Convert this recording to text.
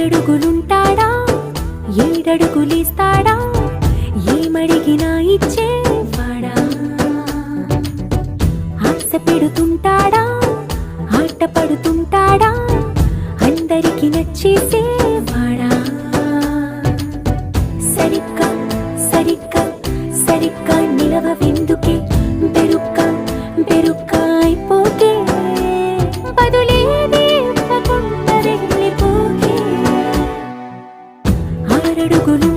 ఆరడుగులుంటాడా ఏడడుగులేస్తాడా ఏమడిగినా ఇచ్చేవాడా ఆశ పెడుతుంటాడా ఆట పడుతుంటాడా అందరికి నచ్చేసేవాడా సరిగ్గా సరిగ్గా సరిగ్గా నిలవవెందుకే బెరుక్క బెరుక్క అయిపోకే బదులేది ఇవ్వకుండా వెళ్ళిపోకే ఆరడుగులు